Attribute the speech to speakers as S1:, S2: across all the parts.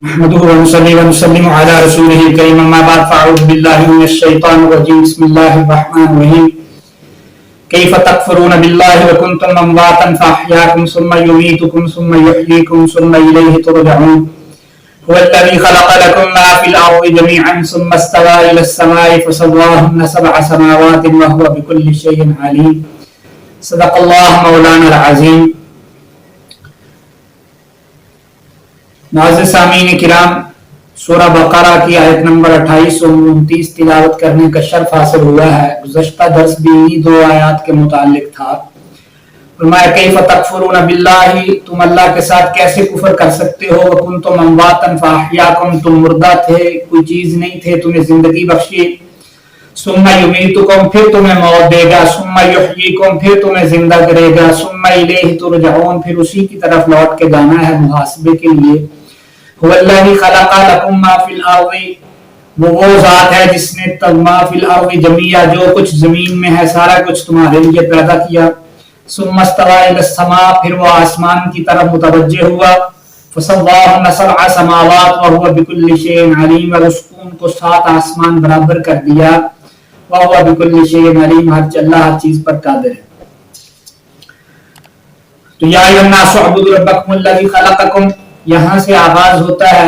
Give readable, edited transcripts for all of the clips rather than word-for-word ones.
S1: نحمده ونصلي ونسلم على رسوله الكريم اما بعد فاعوذ بالله من الشيطان الرجيم بسم الله الرحمن الرحيم كيف تكفرون بالله وكنتم امواتا فاحياكم ثم يميتكم ثم يحييكم ثم اليه ترجعون هو الذي خلق لكم ما في الارض جميعا ثم استوى الى السماء فسواهن سبع سماوات وهو بكل شيء عليم صدق الله مولانا العظيم. नाज़िर सामीन किराम, सूरह बकरा की आयत नंबर 28 और 29 तिलावत करने का शर्फ हासिल हुआ है. गुज़श्ता दर्स भी इन्हीं दो आयत के मुतालिक था. फरमाया कैफ़ तकफुरून बिल्लाहि, तुम अल्लाह के साथ कैसे कुफर कर सकते हो. वकुंतुम अमवातन फअहयाकुम, तुम मुर्दा थे, कोई चीज नहीं थे, तुम्हें जिंदगी बख्शी. सुम्मा युमीतुकुम, फिर तुम्हें मौत देगा. सुम्मा युहयीकुम, फिर तुम्हें जिंदा करेगा. सुम्मा इलैहि तुरजऊन, फिर उसी की तरफ लौट के जाना है मुहासबे के लिए. हुवल्लज़ी खलक़ा लकुम मा फिल अर्ज़ि, वो ज़ात है जिसने मा फिल अर्ज़ि जमीआ, जो कुछ जमीन में है सारा कुछ तुम्हारे लिए पैदा किया. सुम्मा इस्तवा इलस समा, फिर वो आसमान की तरफ मुतवज्जे हुआ. फसव्वाहुन्ना सबअ समावात व हुवा बिकुल्लि शैइन अलीम, और उनको 7 आसमान बराबर कर दिया. व हुवा बिकुल्लि शैइन अलीम, अल्लाह हर चीज पर कादिर है. तो या अय्युहन्नासु अब्दुर रब्बकुमुल्लज़ी खलक़कुम, यहाँ से आगाज होता है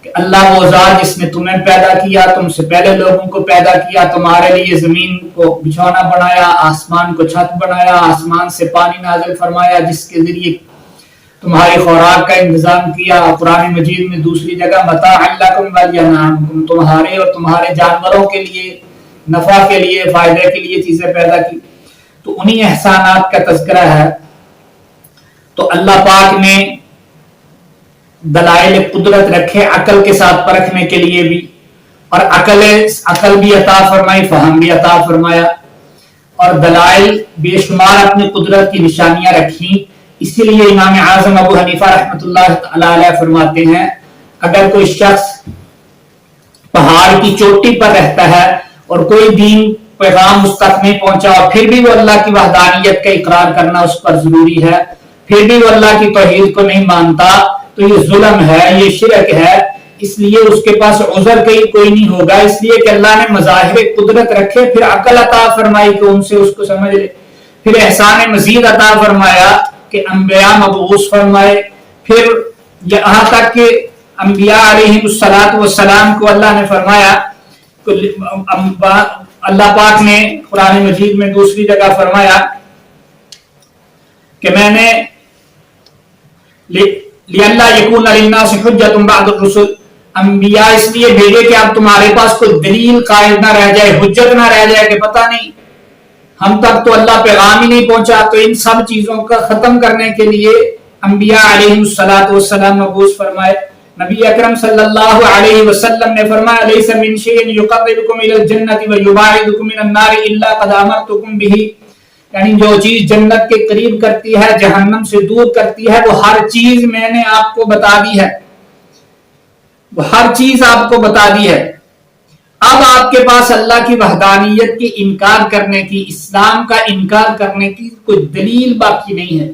S1: कि अल्लाह वो ज़ात जिसने तुम्हें पैदा किया, तुमसे पहले लोगों को पैदा किया, तुम्हारे लिए जमीन को बिछौना बनाया, आसमान को छत बनाया, आसमान से पानी नाज़िल फरमाया जिसके जरिए तुम्हारी खुराक का इंतजाम किया. कुरान मजीद में दूसरी जगह मताअन लकुम व लिअनआमिकुम, तुम्हारे और तुम्हारे जानवरों के लिए नफा के लिए फायदे के लिए चीजें पैदा की. तो उन्हीं एहसानात का तज़किरा है. तो अल्लाह पाक ने दलाइल कुदरत रखे अकल के साथ परखने के लिए भी, और अकल भी अता फरमाई, फहम भी अता फरमाया, और दलाइल बेशुमार अपनी कुदरत की निशानियां रखी. इसीलिए इमाम आज़म अबू हनीफा रहमतुल्लाह तआला अलैह फरमाते हैं, अगर कोई शख्स पहाड़ की चोटी पर रहता है और कोई दीन पैगाम उस तक नहीं पहुंचा और फिर भी वो अल्लाह की वहदानियत का इकरार करना उस पर जरूरी है, फिर भी वो अल्लाह की तौहीद को नहीं मानता, तो ये जुल्म है, ये शिरक है. इसलिए उसके पास उज़र कोई नहीं होगा. इसलिए कि अल्लाह ने मज़ाहिर कुदरत रखे, फिर अकल अता फरमाई कि उनसे उसको समझ ले, फिर एहसान मजीद अता फरमाया कि अंबिया मबऊस फरमाए. फिर यहाँ तक कि अंबिया अलैहिमुस्सलातु वस्सलाम को अल्लाह ने फरमाया, अल्लाह पाक ने कुरान मजीद में दूसरी जगह फरमाया कि मैंने लिअल्ला यकून लिन्नासि हुज्जतुन बअदर रुसूल, अंबिया इसलिए भेजे कि अब तुम्हारे पास कोई दलील कायम ना रह जाए, हुज्जत ना रह जाए कि पता नहीं हम तक तो अल्लाह पैगाम ही नहीं पहुंचा. तो इन सब चीजों का खत्म करने के लिए अंबिया अलैहिमुस्सलातु वस्सलाम मबूस फरमाए. नबी अकरम सल्लल्लाहु अलैहि वसल्लम ने फरमाया, लैसा मिन शैइन युक़र्रिबुकुम इलल जन्नति व युबाइदुकुम मिनन नारि इल्ला क़द अमरतुकुम बिही, यानी जो चीज जन्नत के करीब करती है, जहन्नम से दूर करती है, वो हर चीज मैंने आपको बता दी है, वो हर चीज आपको बता दी है. अब आपके पास अल्लाह की वहदानियत के इनकार करने की, इस्लाम का इनकार करने की कोई दलील बाकी नहीं है.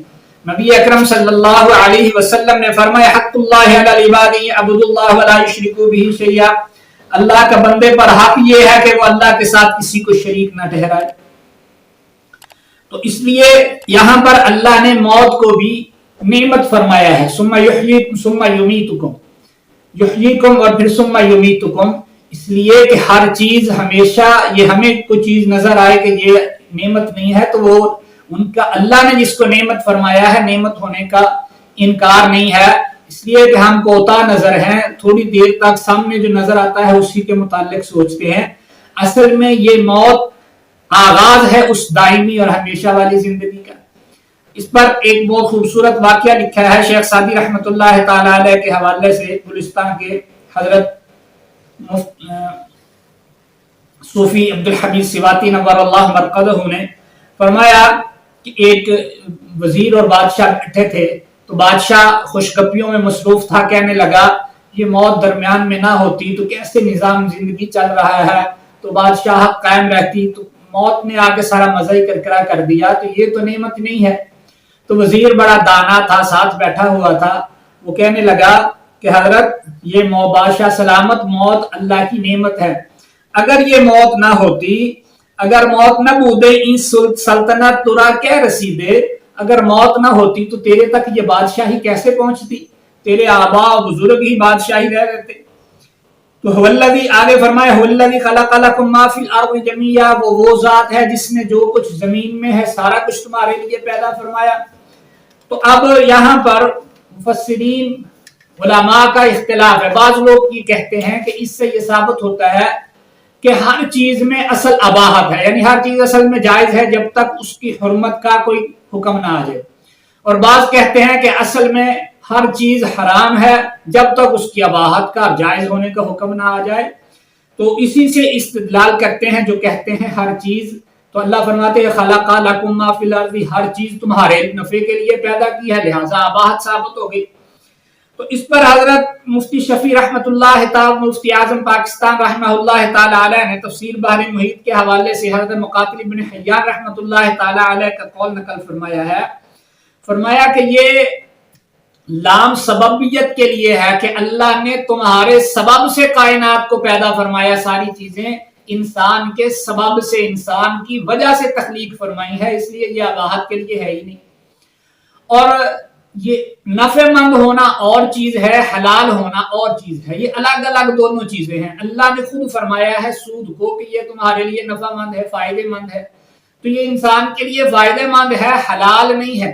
S1: नबी अकरम सल्लल्लाहु अलैहि वसल्लम ने फरमाया, हक़्क़ुल्लाहि अलल इबादी अब्दुल्लाह व ला युशरिकू बिही शैया, अल्लाह का बंदे पर हक ये है कि वो अल्लाह के साथ किसी को शरीक न ठहराए. तो इसलिए यहां पर अल्लाह ने मौत को भी नेमत फरमाया है. सुम्मा युहयीकुम सुम्मा युमीतुकुम, युहयीकुम और फिर सुम्मा युमीतुकुम, इसलिए कि हर चीज हमेशा, ये हमें कोई चीज नजर आए कि ये नेमत नहीं है, तो वो उनका अल्लाह ने जिसको नेमत फरमाया है, नेमत होने का इनकार नहीं है. इसलिए कि हम कोता नजर हैं, थोड़ी देर तक सामने जो नजर आता है उसी के मुतालिक सोचते हैं. असल में ये मौत आगाज है उस दायमी और हमेशा वाली जिंदगी का. इस पर एक बहुत खूबसूरत वाकया लिखा है शेख सादी रहमतुल्लाह तआला अलैह के हवाले से. गुलिस्तान के हजरत सूफी अब्दुल हमीद सिवाती नव्वरल्लाह मरक़दहू ने फरमाया कि एक वजीर और बादशाह बैठे थे, तो बादशाह खुशगपियों में मसरूफ था. कहने लगा, ये मौत दरमियान में ना होती तो कैसे निजाम जिंदगी चल रहा है, तो बादशाह कायम रहती, तो मौत ने आके सारा मजा ही करकरा कर दिया, तो ये तो नेमत नहीं है. तो वजीर बड़ा दाना था, साथ बैठा हुआ था, वो कहने लगा کہ حضرت یہ بادشاہ سلامت موت اللہ کی نعمت ہے، اگر یہ موت نہ ہوتی، اگر موت نہ بودے این سلطنت ترا کیا رسیدے، اگر موت نہ ہوتی تو تیرے تک یہ بادشاہی کیسے پہنچتی، تیرے آباء بزرگ ہی بادشاہی رہ رہتے۔ تو والذی آگے فرمایا والذی خلق لکم ما فی الارض جمیعا، وہ ذات ہے جس نے جو کچھ زمین میں ہے سارا کچھ تمہارے لیے پیدا فرمایا۔ تو اب یہاں پر مفسرین علماء کا اختلاف ہے، بعض لوگ یہ کہتے ہیں کہ اس سے یہ ثابت ہوتا ہے کہ ہر چیز میں اصل اباحت ہے، یعنی ہر چیز اصل میں جائز ہے جب تک اس کی حرمت کا کوئی حکم نہ آ جائے، اور بعض کہتے ہیں کہ اصل میں ہر چیز حرام ہے جب تک اس کی اباحت کا جائز ہونے کا حکم نہ آ جائے۔ تو اسی سے استدلال کرتے ہیں جو کہتے ہیں ہر چیز، تو اللہ فرماتے ہیں خلق لکم ما فی الارض، ہر چیز تمہارے نفع کے لیے پیدا کی ہے، لہذا اباحت ثابت ہو گئی۔ تو اس پر حضرت مفتی شفیع رحمۃ اللہ تعالی، مفتی اعظم پاکستان رحمہ اللہ تعالی علیہ نے تفسیر بحر محیط کے حوالے سے حضرت مقاتل ابن حیان رحمۃ اللہ تعالی علیہ کا قول نقل فرمایا ہے، فرمایا کہ یہ لام سببیت کے لیے ہے کہ اللہ نے تمہارے سبب سے کائنات کو پیدا فرمایا، ساری چیزیں انسان کے سبب سے، انسان کی وجہ سے تخلیق فرمائی ہے، اس لیے یہ اباحت کے لیے ہے ہی نہیں۔ اور یہ نفع مند ہونا اور چیز ہے، حلال ہونا اور چیز ہے، یہ الگ الگ دونوں چیزیں ہیں۔ اللہ نے خود فرمایا ہے سود کو کہ یہ تمہارے لیے نفع مند ہے، فائدے مند ہے، تو یہ انسان کے لیے فائدے مند ہے، حلال نہیں ہے۔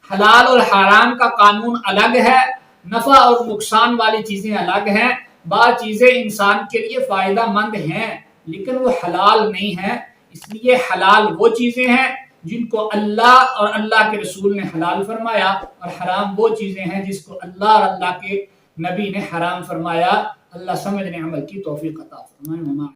S1: حلال اور حرام کا قانون الگ ہے، نفع اور نقصان والی چیزیں الگ ہیں۔ بعض چیزیں انسان کے لیے فائدہ مند ہیں لیکن وہ حلال نہیں ہیں، اس لیے حلال وہ چیزیں ہیں جن کو اللہ اور اللہ کے رسول نے حلال فرمایا، اور حرام وہ چیزیں ہیں جس کو اللہ اور اللہ کے نبی نے حرام فرمایا۔ اللہ سمجھنے عمل کی توفیق عطا فرمائے۔